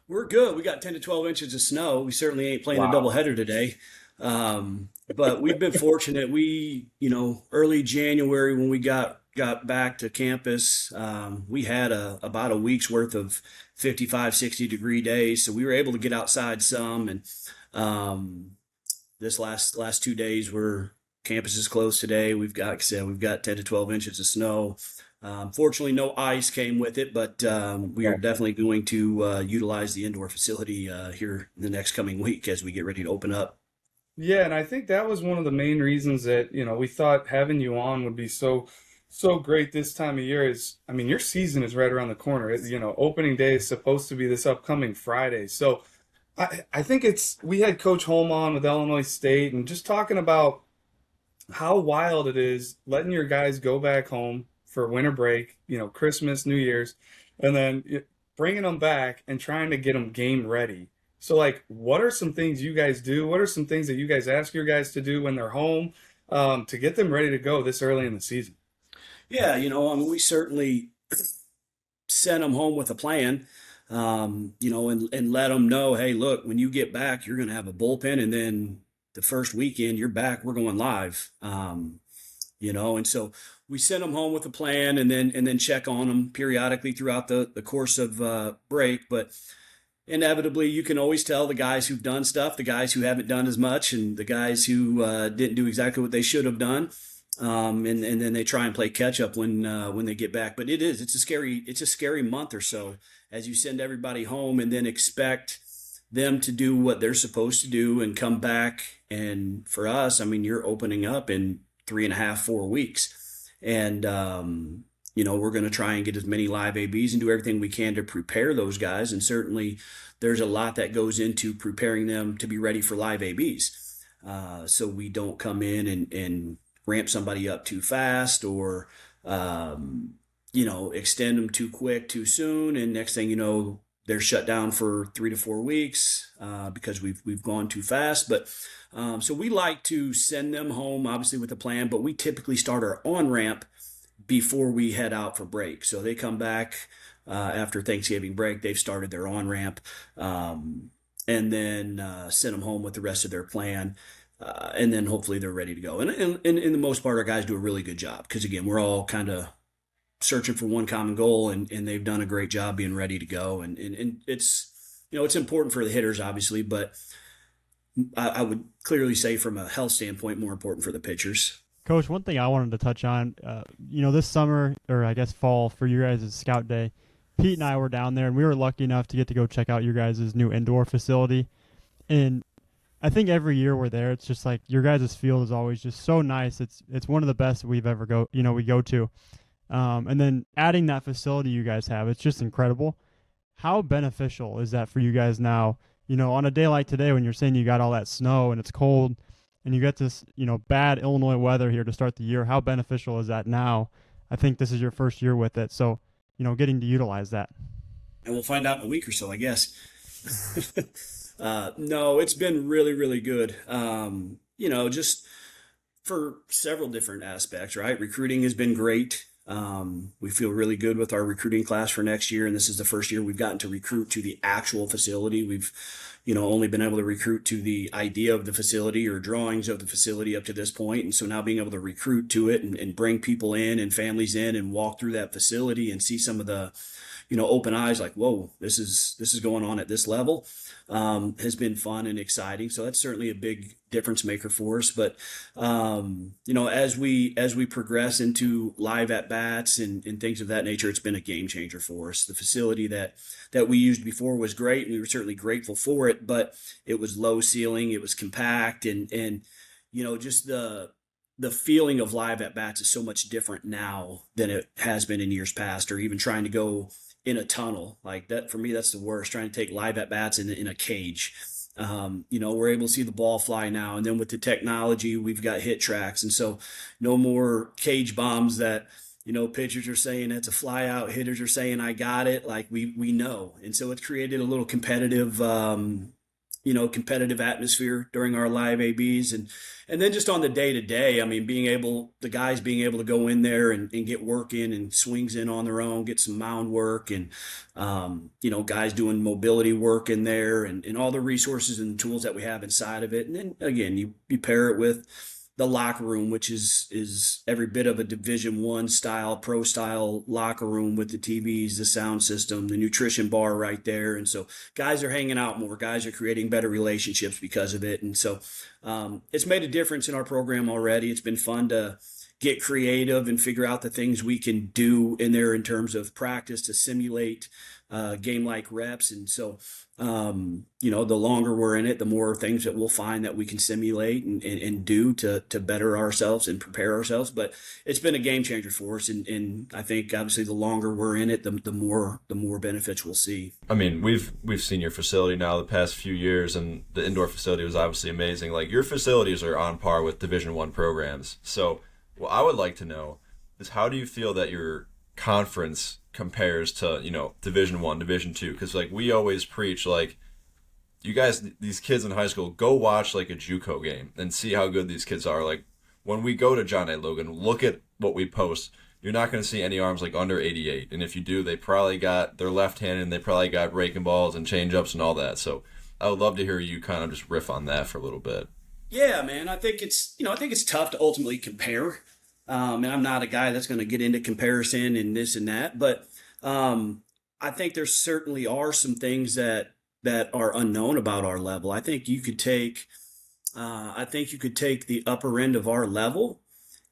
We're good. We got 10 to 12 inches of snow. We certainly ain't playing Wow. a doubleheader today. But we've been fortunate. We, early January when we got back to campus, we had about a week's worth of 55, 60-degree days. So we were able to get outside some. And this last 2 days, campus is closed today. We've got, like I said, we've got 10 to 12 inches of snow. Fortunately, no ice came with it, but we are definitely going to utilize the indoor facility here in the next coming week as we get ready to open up. Yeah, and I think that was one of the main reasons that, we thought having you on would be so great this time of year is, I mean, your season is right around the corner. Opening day is supposed to be this upcoming Friday. So I think we had Coach Holm on with Illinois State and just talking about how wild it is letting your guys go back home for winter break, Christmas, New Year's, and then bringing them back and trying to get them game ready. So, like, what are some things you guys do? What are some things that you guys ask your guys to do when they're home to get them ready to go this early in the season? Yeah, I mean, we certainly send them home with a plan, and let them know, hey, look, when you get back, you're going to have a bullpen, and then the first weekend you're back, we're going live. And so we send them home with a plan, and then check on them periodically throughout the course of break, but inevitably, you can always tell the guys who've done stuff, the guys who haven't done as much, and the guys who didn't do exactly what they should have done. And then they try and play catch up when they get back. But it's a scary month or so as you send everybody home and then expect them to do what they're supposed to do and come back. And for us, I mean, you're opening up in 3.5, 4 weeks, and we're going to try and get as many live ABs and do everything we can to prepare those guys. And certainly there's a lot that goes into preparing them to be ready for live ABs. So we don't come in and ramp somebody up too fast or, extend them too quick, too soon. And next thing you know, they're shut down for 3 to 4 weeks because we've gone too fast. But so we like to send them home, obviously, with a plan, but we typically start our on-ramp before we head out for break. So they come back after Thanksgiving break, they've started their on-ramp, and then send them home with the rest of their plan. And then hopefully they're ready to go. And in the most part, our guys do a really good job because, again, we're all kind of searching for one common goal, and they've done a great job being ready to go. And it's, it's important for the hitters, obviously, but I would clearly say from a health standpoint, more important for the pitchers. Coach, one thing I wanted to touch on, this summer, or I guess fall for you guys' scout day, Pete and I were down there, and we were lucky enough to get to go check out your guys' new indoor facility. And I think every year we're there, it's just like your guys' field is always just so nice. It's one of the best we've ever we go to. And then adding that facility you guys have, it's just incredible. How beneficial is that for you guys now? On a day like today when you're saying you got all that snow and it's cold, and you get this, bad Illinois weather here to start the year, how beneficial is that now? I think this is your first year with it, so, getting to utilize that. And we'll find out in a week or so, I guess. No, it's been really, really good. Just for several different aspects, right? Recruiting has been great. We feel really good with our recruiting class for next year, and this is the first year we've gotten to recruit to the actual facility. We've, only been able to recruit to the idea of the facility or drawings of the facility up to this point. And so now being able to recruit to it and bring people in and families in and walk through that facility and see some of the, open eyes like, whoa, this is going on at this level, has been fun and exciting. So that's certainly a big difference maker for us. But, as we progress into live at bats and things of that nature, it's been a game changer for us. The facility that we used before was great, and we were certainly grateful for it, but it was low ceiling, it was compact, and just the feeling of live at bats is so much different now than it has been in years past, or even trying to go in a tunnel like that. For me, that's the worst, trying to take live at bats in a cage. We're able to see the ball fly now. And then with the technology, we've got hit tracks. And so no more cage bombs that, pitchers are saying that's a fly out, hitters are saying, I got it. Like we know. And so it's created a little competitive, competitive atmosphere during our live ABs. And then just on the day to day, I mean, the guys being able to go in there and get work in and swings in on their own, get some mound work and, guys doing mobility work in there and all the resources and tools that we have inside of it. And then again, you pair it with the locker room, which is every bit of a Division I style, pro style locker room with the TVs, the sound system, the nutrition bar right there. And so guys are hanging out more, guys are creating better relationships because of it. And so it's made a difference in our program already. It's been fun to get creative and figure out the things we can do in there in terms of practice to simulate game-like reps. And so, the longer we're in it, the more things that we'll find that we can simulate and do to better ourselves and prepare ourselves. But it's been a game changer for us. And I think obviously the longer we're in it, the more benefits we'll see. I mean, we've seen your facility now the past few years, and the indoor facility was obviously amazing. Like, your facilities are on par with Division I programs. So what I would like to know is, how do you feel that your conference compares to, Division I, Division II? Because like we always preach, like, you guys, these kids in high school, go watch like a JUCO game and see how good these kids are. Like, when we go to John A. Logan, look at what we post. You're not going to see any arms like under 88, and if you do, they probably got their left-handed and they probably got breaking balls and change-ups and all that. So I would love to hear you kind of just riff on that for a little bit. Yeah, man, I think it's tough to ultimately compare. And I'm not a guy that's going to get into comparison and this and that, but I think there certainly are some things that are unknown about our level. I think you could take the upper end of our level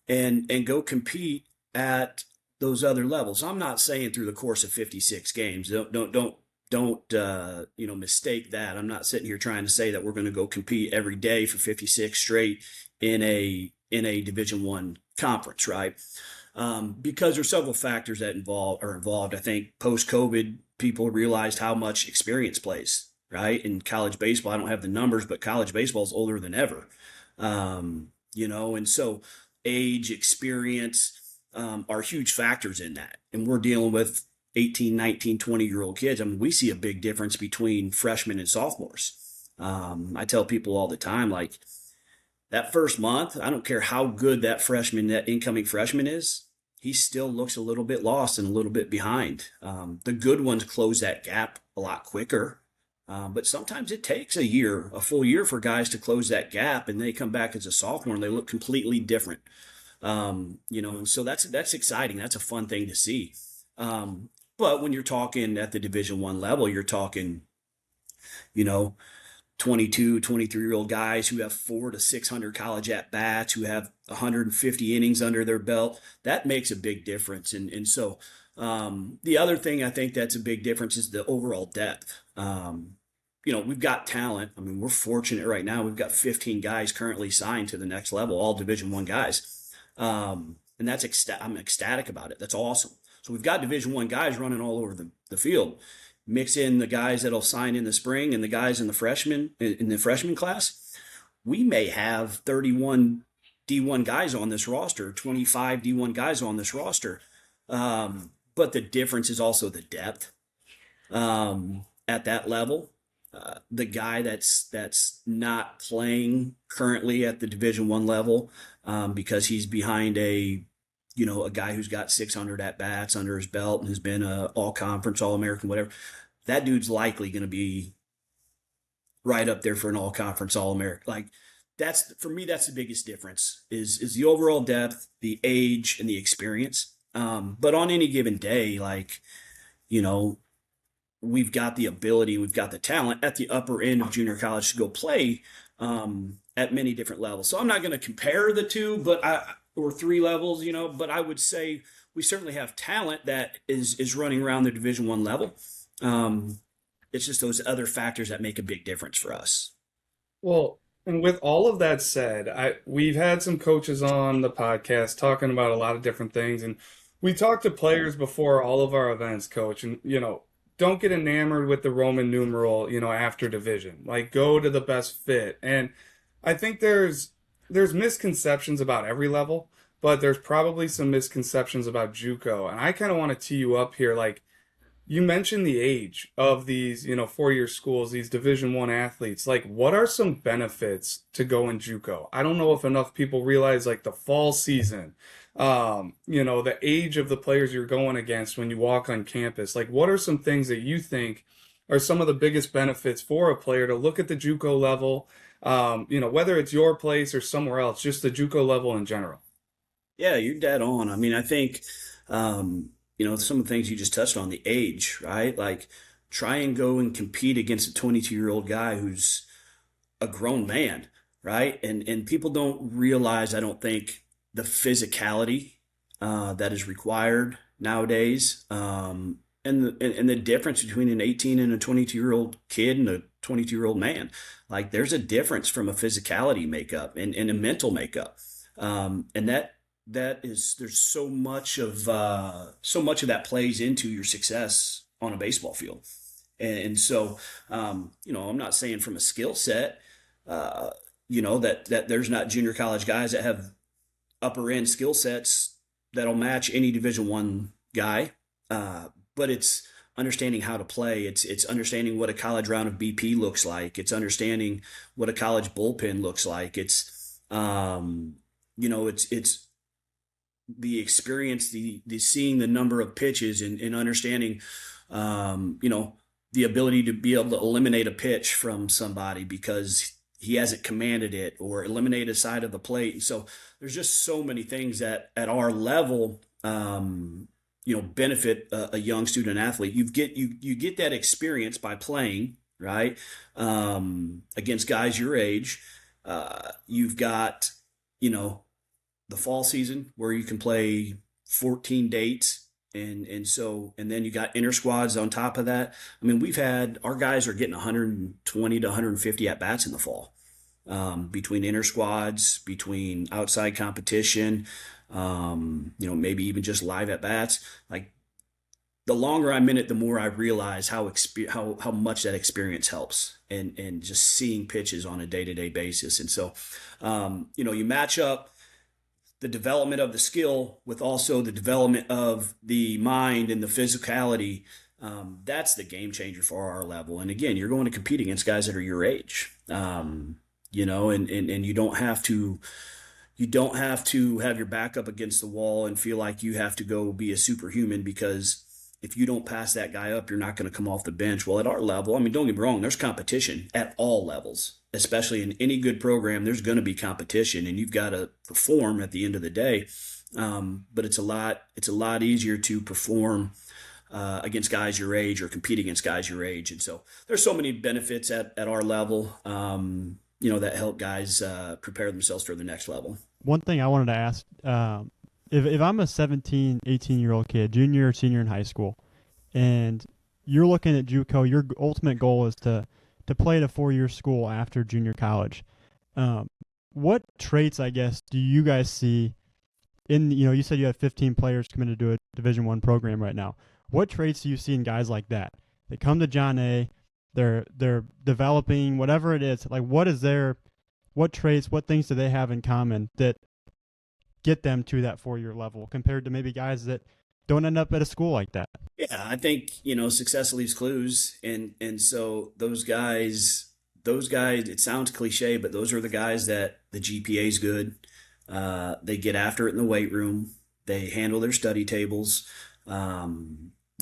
and go compete at those other levels. I'm not saying through the course of 56 games. Don't mistake that. I'm not sitting here trying to say that we're going to go compete every day for 56 straight in a Division I conference, right? Because there's several factors that are involved. I think post-COVID, people realized how much experience plays, right? In college baseball, I don't have the numbers, but college baseball is older than ever. And so age, experience are huge factors in that. And we're dealing with 18, 19, 20-year-old kids. I mean, we see a big difference between freshmen and sophomores. I tell people all the time, like, that first month, I don't care how good that incoming freshman is, he still looks a little bit lost and a little bit behind. The good ones close that gap a lot quicker. But sometimes it takes a full year for guys to close that gap, and they come back as a sophomore and they look completely different. And so that's exciting. That's a fun thing to see. But when you're talking at the Division I level, you're talking, 22, 23-year-old guys who have 400 to 600 college at-bats, who have 150 innings under their belt. That makes a big difference. And so the other thing I think that's a big difference is the overall depth. We've got talent. I mean, we're fortunate right now. We've got 15 guys currently signed to the next level, all Division I guys. And I'm ecstatic about it. That's awesome. So we've got Division I guys running all over the field. Mix in the guys that'll sign in the spring and the guys in the freshman class. We may have 31 D1 guys on this roster, 25 D1 guys on this roster. But the difference is also the depth at that level. The guy that's not playing currently at the Division I level because he's behind a a guy who's got 600 at bats under his belt and has been a all conference, all American, whatever. That dude's likely going to be right up there for an all conference, all American. Like for me, that's the biggest difference is the overall depth, the age, and the experience. But on any given day, like, we've got the ability, we've got the talent at the upper end of junior college to go play at many different levels. So I'm not going to compare the two, or three levels, but I would say we certainly have talent that is running around the Division I level. It's just those other factors that make a big difference for us. Well, and with all of that said, we've had some coaches on the podcast talking about a lot of different things, and we talked to players before all of our events, Coach, and don't get enamored with the Roman numeral, after division. Like, go to the best fit. And I think there's misconceptions about every level, but there's probably some misconceptions about JUCO. And I kind of want to tee you up here. Like, you mentioned the age of these, 4-year schools, these Division I athletes. Like, what are some benefits to go in JUCO? I don't know if enough people realize, like, the fall season, the age of the players you're going against when you walk on campus. Like, what are some things that you think are some of the biggest benefits for a player to look at the JUCO level, whether it's your place or somewhere else, just the JUCO level in general? Yeah, you're dead on. I mean, I think, some of the things you just touched on, the age, right? Like, try and go and compete against a 22-year-old guy who's a grown man, right? And people don't realize, I don't think, the physicality that is required nowadays, and the difference between an 18 and a 22-year-old kid and a 22-year-old man. Like, there's a difference from a physicality makeup and a mental makeup, and there's so much of that plays into your success on a baseball field. And so, I'm not saying from a skill set, that there's not junior college guys that have upper end skill sets that'll match any Division I guy. But it's understanding how to play. It's understanding what a college round of BP looks like. It's understanding what a college bullpen looks like. It's it's the experience, the seeing the number of pitches and understanding, the ability to be able to eliminate a pitch from somebody because he hasn't commanded it, or eliminate a side of the plate. And so there's just so many things that at our level, benefit a young student athlete. You get that experience by playing, right? Against guys your age. You've got, the fall season where you can play 14 dates. And then you got inter squads on top of that. I mean, our guys are getting 120 to 150 at bats in the fall, between inter squads, between outside competition, maybe even just live at bats. Like, the longer I'm in it, the more I realize how much that experience helps, and just seeing pitches on a day-to-day basis. And so, you match up the development of the skill with also the development of the mind and the physicality. That's the game changer for our level. And again, you're going to compete against guys that are your age, and you don't have to have your back up against the wall and feel like you have to go be a superhuman, because if you don't pass that guy up, you're not going to come off the bench. Well, at our level, I mean, don't get me wrong, there's competition at all levels, especially in any good program. There's going to be competition, and you've got to perform at the end of the day. But it's a lot easier to perform against guys your age, or compete against guys your age. And so there's so many benefits at our level, that help guys prepare themselves for the next level. One thing I wanted to ask, if I'm a 17, 18-year-old kid, junior or senior in high school, and you're looking at JUCO, your ultimate goal is to play at a 4-year school after junior college. What traits, I guess, do you guys see in, you said you have 15 players committed to a Division I program right now. What traits do you see in guys like that? They come to John A., they're developing, whatever it is. Like, what traits, what things do they have in common that get them to that 4-year level compared to maybe guys that don't end up at a school like that? Yeah, I think, success leaves clues. And so those guys, it sounds cliche, but those are the guys that the GPA is good. They get after it in the weight room. They handle their study tables. We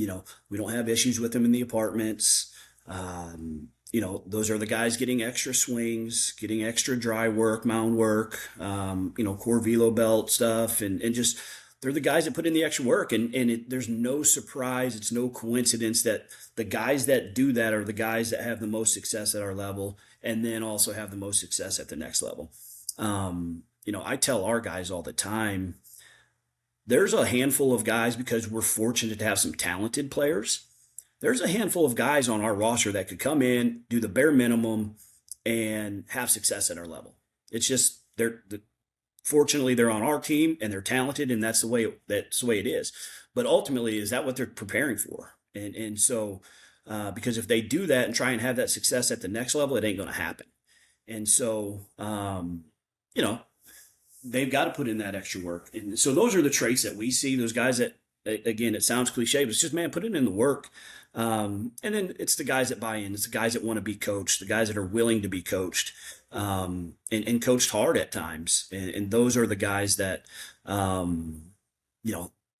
don't have issues with them in the apartments. Those are the guys getting extra swings, getting extra dry work, mound work, core velo belt stuff, and just they're the guys that put in the extra work. And there's no surprise. It's no coincidence that the guys that do that are the guys that have the most success at our level and then also have the most success at the next level. I tell our guys all the time, there's a handful of guys, because we're fortunate to have some talented players. There's a handful of guys on our roster that could come in, do the bare minimum, and have success at our level. It's just fortunately they're on our team and they're talented, and that's the way it is. But ultimately, is that what they're preparing for? And so because if they do that and try and have that success at the next level, it ain't going to happen. And so they've got to put in that extra work. And so those are the traits that we see. Those guys that, again, it sounds cliche, but it's just, man, put it in the work. And then it's the guys that buy in. It's the guys that want to be coached, the guys that are willing to be coached, and coached hard at times. And those are the guys that,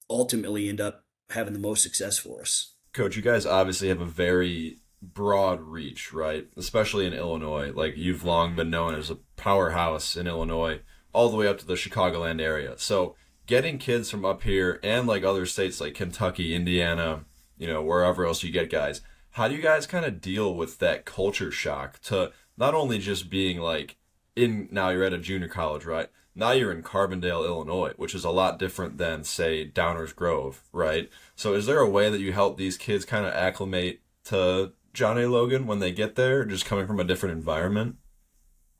ultimately end up having the most success for us. Coach, you guys obviously have a very broad reach, right? Especially in Illinois. Like, you've long been known as a powerhouse in Illinois, all the way up to the Chicagoland area. So getting kids from up here and like other states like Kentucky, Indiana, wherever else you get guys, how do you guys kind of deal with that culture shock to not only just being like now you're at a junior college, right? Now you're in Carbondale, Illinois, which is a lot different than, say, Downers Grove, right? So is there a way that you help these kids kind of acclimate to John A. Logan when they get there, just coming from a different environment?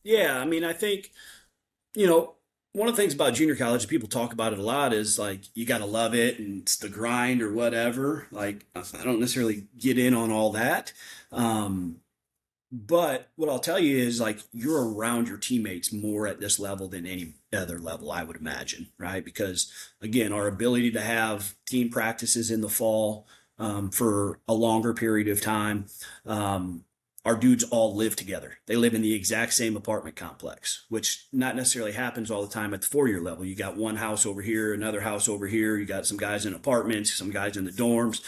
Yeah, I mean, I think, one of the things about junior college, people talk about it a lot, is like, you got to love it and it's the grind or whatever. Like, I don't necessarily get in on all that. But what I'll tell you is, like, you're around your teammates more at this level than any other level, I would imagine, right? Because, again, our ability to have team practices in the fall for a longer period of time, our dudes all live together. They live in the exact same apartment complex, which not necessarily happens all the time at the 4-year level. You got one house over here, another house over here. You got some guys in apartments, some guys in the dorms.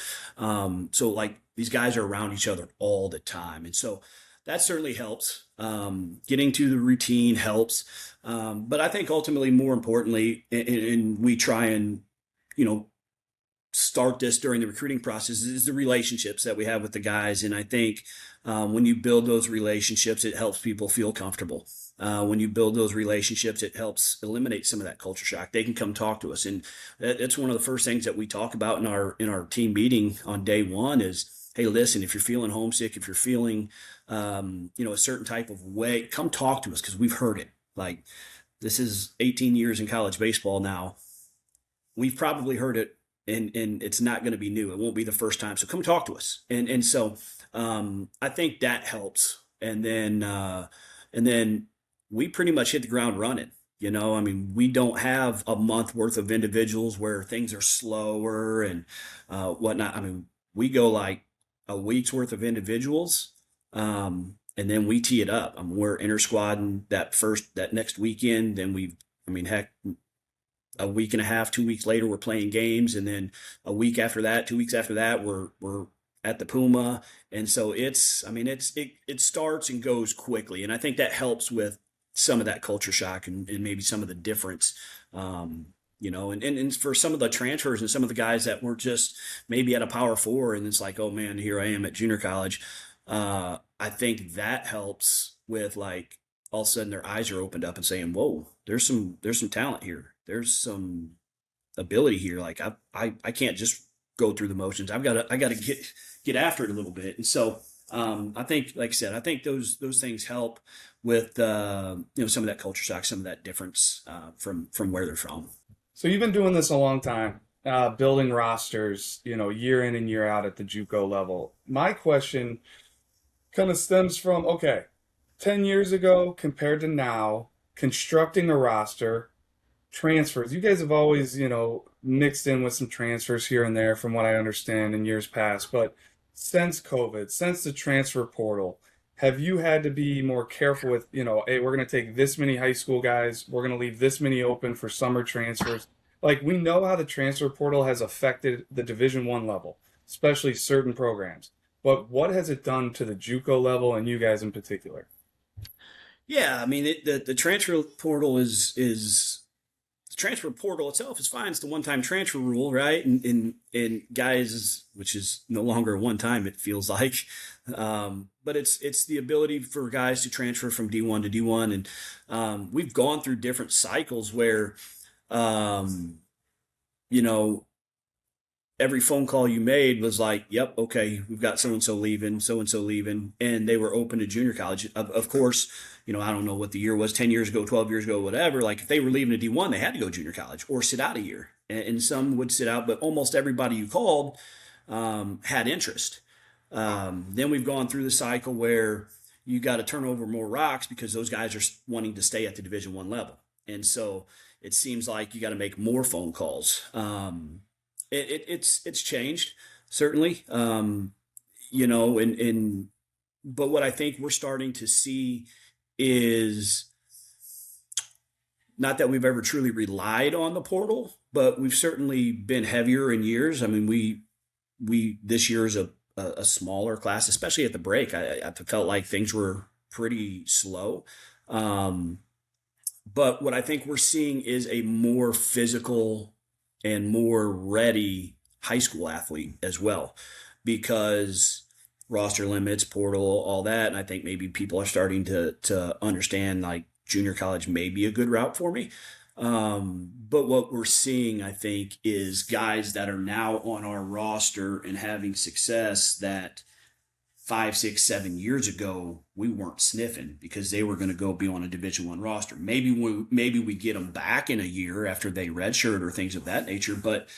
So, like, these guys are around each other all the time. And so that certainly helps. Getting to the routine helps. But I think ultimately, more importantly, and we try and, start this during the recruiting process, is the relationships that we have with the guys. And I think when you build those relationships, it helps people feel comfortable. When you build those relationships, it helps eliminate some of that culture shock. They can come talk to us. And that's one of the first things that we talk about in our team meeting on day one is, hey, listen, if you're feeling homesick, if you're feeling, a certain type of way, come talk to us, because we've heard it. Like, this is 18 years in college baseball now. We've probably heard it, and it's not going to be new. It won't be the first time. So come talk to us. And so I think that helps. And then we pretty much hit the ground running. We don't have a month worth of individuals where things are slower and whatnot. We go like a week's worth of individuals, and then we tee it up. We're inter-squadding that next weekend. Then a week and a half, 2 weeks later, we're playing games, and then a week after that, 2 weeks after that, we're at the Puma. And so it starts and goes quickly, and I think that helps with some of that culture shock and maybe some of the difference. And for some of the transfers and some of the guys that were just maybe at a Power 4, and it's like, oh man, here I am at junior college. I think that helps with, like, all of a sudden their eyes are opened up and saying, whoa, there's some talent here. There's some ability here. Like, I can't just go through the motions. I got to get after it a little bit. And so I think, like I said, I think those things help with some of that culture shock, some of that difference from where they're from. So you've been doing this a long time, building rosters, year in and year out at the JUCO level. My question kind of stems from, 10 years ago compared to now, constructing a roster, transfers. You guys have always, mixed in with some transfers here and there from what I understand in years past. But since COVID, since the transfer portal, have you had to be more careful with, hey, we're going to take this many high school guys, we're going to leave this many open for summer transfers? Like, we know how the transfer portal has affected the Division I level, especially certain programs. But what has it done to the JUCO level and you guys in particular? Yeah, I mean, the transfer portal is the transfer portal itself is fine. It's the one-time transfer rule, right? And guys, which is no longer one time, it feels like, but it's the ability for guys to transfer from D1 to D1, and we've gone through different cycles where, you know, every phone call you made was like, yep, okay, we've got so and so leaving, and they were open to junior college. Of course, I don't know what the year was, 10 years ago, 12 years ago, whatever. Like, if they were leaving to D1, they had to go junior college or sit out a year. And some would sit out, but almost everybody you called had interest. Then we've gone through the cycle where you got to turn over more rocks because those guys are wanting to stay at the Division I level. And so it seems like you got to make more phone calls. It's changed, certainly. But what I think we're starting to see is not that we've ever truly relied on the portal, but we've certainly been heavier in years. I mean, we this year is a smaller class, especially at the break. I felt like things were pretty slow. But what I think we're seeing is a more physical and more ready high school athlete as well, because roster limits, portal, all that. And I think maybe people are starting to understand, like, junior college may be a good route for me. But what we're seeing, I think, is guys that are now on our roster and having success that 5, 6, 7 years ago we weren't sniffing because they were going to go be on a Division I roster. Maybe we get them back in a year after they redshirt or things of that nature, but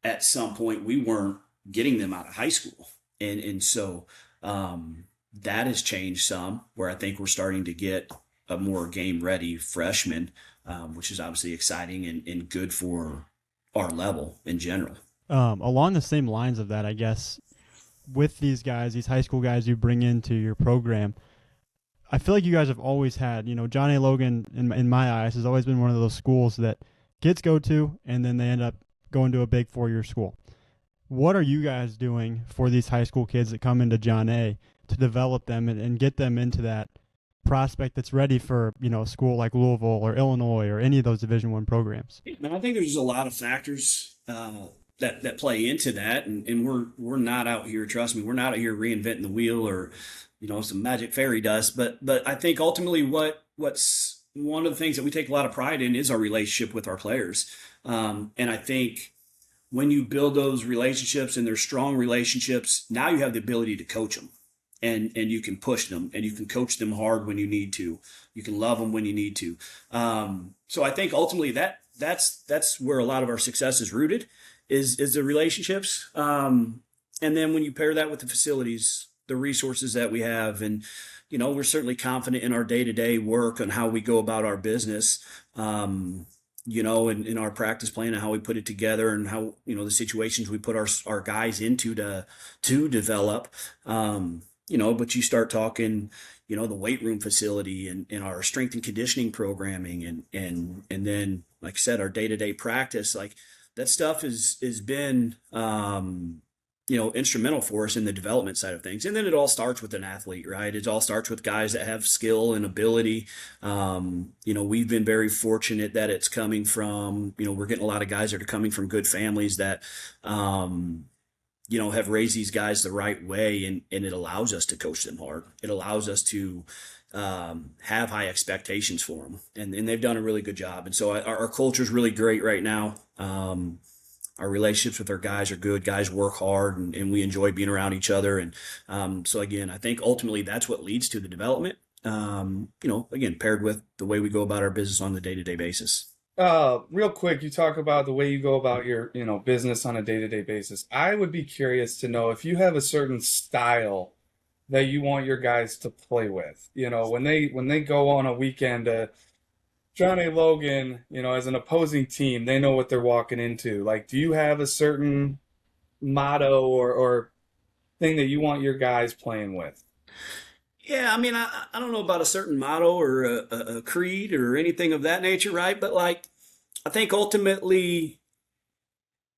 at some point we weren't getting them out of high school, and so that has changed some. Where I think we're starting to get a more game ready freshman, which is obviously exciting and good for our level in general. Along the same lines of that, I guess, with these guys, these high school guys you bring into your program, I feel like you guys have always had, John A. Logan, in my eyes, has always been one of those schools that kids go to and then they end up going to a big 4-year school. What are you guys doing for these high school kids that come into John A. to develop them and get them into that prospect that's ready for, a school like Louisville or Illinois or any of those Division I programs? And I think there's a lot of factors that play into that, and we're not out here, trust me, we're not out here reinventing the wheel or some magic fairy dust, but I think ultimately what's one of the things that we take a lot of pride in is our relationship with our players, and I think when you build those relationships and they're strong relationships, now you have the ability to coach them, and you can push them and you can coach them hard when you need to, you can love them when you need to. So I think ultimately that's where a lot of our success is rooted, is the relationships. And then when you pair that with the facilities, the resources that we have, and, we're certainly confident in our day-to-day work and how we go about our business, and in our practice plan and how we put it together and how, the situations we put our guys into to develop, but you start talking, the weight room facility and our strength and conditioning programming and then, like I said, our day-to-day practice, like, that stuff has been, instrumental for us in the development side of things. And then it all starts with an athlete, right? It all starts with guys that have skill and ability. We've been very fortunate that it's coming from, we're getting a lot of guys that are coming from good families that, have raised these guys the right way. And it allows us to coach them hard. It allows us to have high expectations for them, and they've done a really good job. And so our culture is really great right now. Our relationships with our guys are good. Guys work hard, and we enjoy being around each other. And so again, I think ultimately that's what leads to the development. Again, paired with the way we go about our business on a day-to-day basis. Real quick, you talk about the way you go about your, business on a day-to-day basis. I would be curious to know if you have a certain style that you want your guys to play with. When they go on a weekend to John A. Logan, as an opposing team, they know what they're walking into. Like, do you have a certain motto or thing that you want your guys playing with? Yeah, I mean, I don't know about a certain motto or a creed or anything of that nature, right? But like, I think ultimately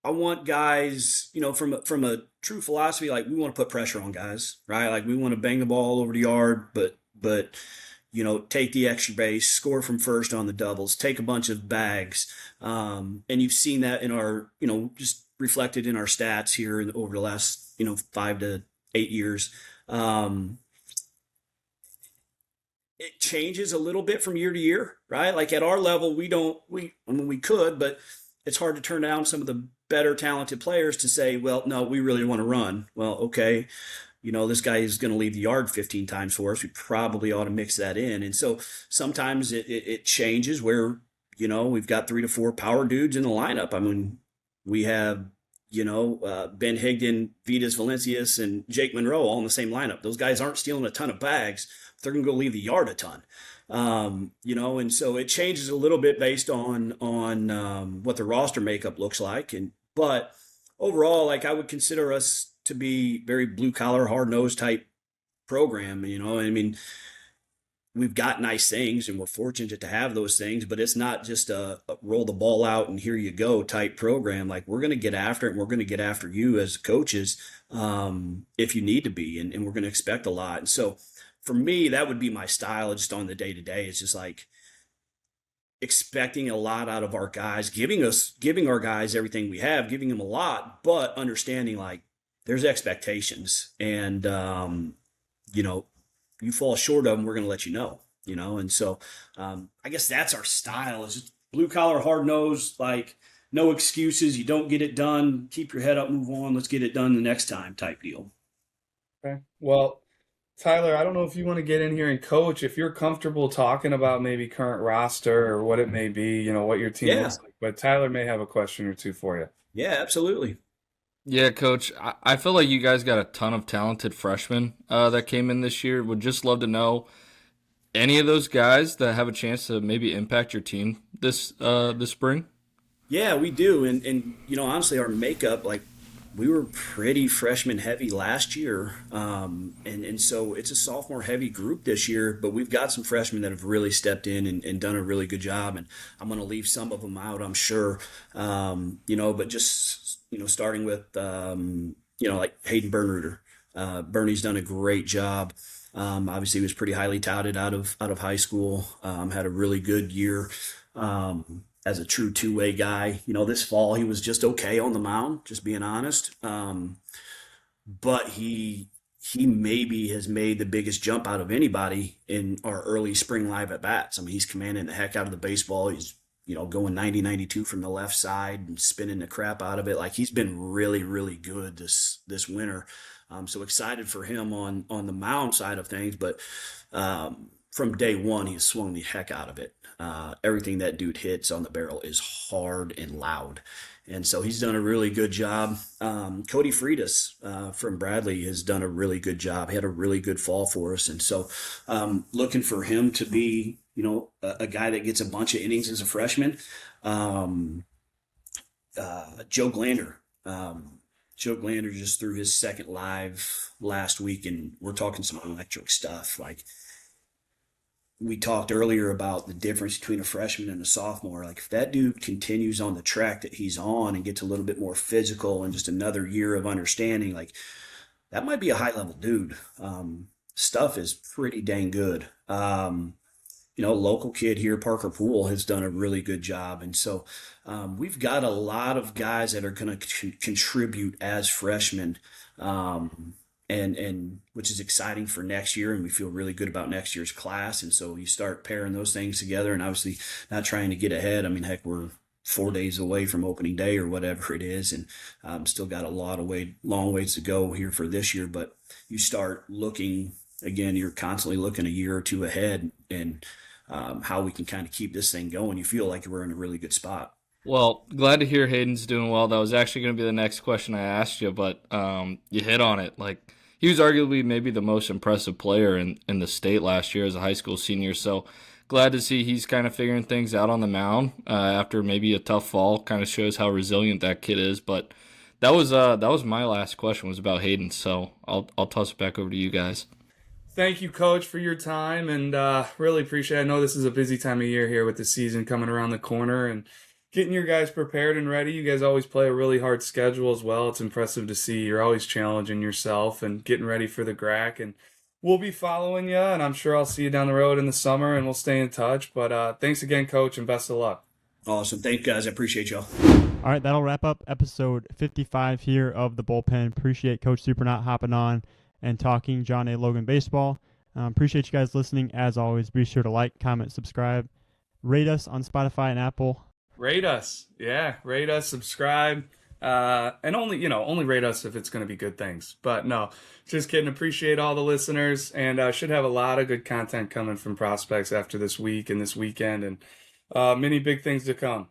I want guys, from a true philosophy, like we want to put pressure on guys, right? Like we want to bang the ball over the yard, but take the extra base, score from first on the doubles, take a bunch of bags, and you've seen that in our, just reflected in our stats here over the last, 5 to 8 years. It changes a little bit from year to year, right? Like at our level, we could, but it's hard to turn down some of the better talented players to say, well, no, we really want to run. Well, okay, this guy is going to leave the yard 15 times for us. We probably ought to mix that in. And so sometimes it changes where, we've got 3 to 4 power dudes in the lineup. I mean, we have, Ben Higdon, Vitas Valencias, and Jake Monroe all in the same lineup. Those guys aren't stealing a ton of bags. They're going to go leave the yard a ton. And so it changes a little bit based on what the roster makeup looks like. But overall, like I would consider us to be very blue collar, hard nosed type program. I mean, we've got nice things and we're fortunate to have those things, but it's not just a roll the ball out and here you go type program. Like we're going to get after it and we're going to get after you as coaches if you need to be, and we're going to expect a lot. And so for me, that would be my style just on the day to day. It's just like expecting a lot out of our guys, giving our guys everything we have, giving them a lot, but understanding like there's expectations, and you fall short of them, we're going to let you know. And so I guess that's our style, is just blue collar, hard nosed, like no excuses. You don't get it done, keep your head up, move on, let's get it done the next time type deal. Okay. Well, Tyler, I don't know if you want to get in here and coach, if you're comfortable talking about maybe current roster or what it may be, what your team looks like. But Tyler may have a question or two for you. Yeah, absolutely. Yeah, Coach, I feel like you guys got a ton of talented freshmen that came in this year. Would just love to know any of those guys that have a chance to maybe impact your team this spring. Yeah, we do. And honestly, our makeup, like, we were pretty freshman heavy last year. And so it's a sophomore heavy group this year, but we've got some freshmen that have really stepped in and done a really good job. And I'm going to leave some of them out, I'm sure. But just, starting with, like Hayden Bernruder. Bernie's done a great job. Obviously he was pretty highly touted out of high school. Had a really good year. As a true two-way guy. This fall he was just okay on the mound, just being honest. But he maybe has made the biggest jump out of anybody in our early spring live at bats. I mean, he's commanding the heck out of the baseball. He's, going 90-92 from the left side and spinning the crap out of it. Like, he's been really, really good this winter. So excited for him on the mound side of things, but from day one, he's swung the heck out of it. Everything that dude hits on the barrel is hard and loud. And so he's done a really good job. Cody Freitas from Bradley has done a really good job. He had a really good fall for us. And so looking for him to be, a guy that gets a bunch of innings as a freshman. Joe Glander. Joe Glander just threw his second live last week, and we're talking some electric stuff. Like, we talked earlier about the difference between a freshman and a sophomore. Like, if that dude continues on the track that he's on and gets a little bit more physical and just another year of understanding, like, that might be a high-level dude. Stuff is pretty dang good. Local kid here, Parker Poole, has done a really good job. And so we've got a lot of guys that are going to contribute as freshmen. And which is exciting for next year, and we feel really good about next year's class. And so you start pairing those things together, and obviously not trying to get ahead. I mean, heck, we're 4 days away from opening day or whatever it is, and still got a long ways to go here for this year. But you start looking again, you're constantly looking a year or two ahead, and how we can kind of keep this thing going. You feel like we're in a really good spot. Well, glad to hear Hayden's doing well. That was actually going to be the next question I asked you, but you hit on it. Like, he was arguably maybe the most impressive player in the state last year as a high school senior. So glad to see he's kind of figuring things out on the mound after maybe a tough fall. Kind of shows how resilient that kid is. But that was my last question, was about Hayden. So I'll toss it back over to you guys. Thank you, Coach, for your time, and really appreciate it. I know this is a busy time of year here with the season coming around the corner, and getting your guys prepared and ready. You guys always play a really hard schedule as well. It's impressive to see. You're always challenging yourself and getting ready for the GRAC. And we'll be following you, and I'm sure I'll see you down the road in the summer, and we'll stay in touch. But thanks again, Coach, and best of luck. Awesome. Thank you, guys. I appreciate y'all. All right, that'll wrap up episode 55 here of the Bullpen. Appreciate Coach Surprenant hopping on and talking John A. Logan baseball. Appreciate you guys listening. As always, be sure to like, comment, subscribe, rate us on Spotify and Apple. Rate us. Yeah, rate us, subscribe. And only rate us if it's going to be good things. But no, just kidding. Appreciate all the listeners, and should have a lot of good content coming from prospects after this week and this weekend, and many big things to come.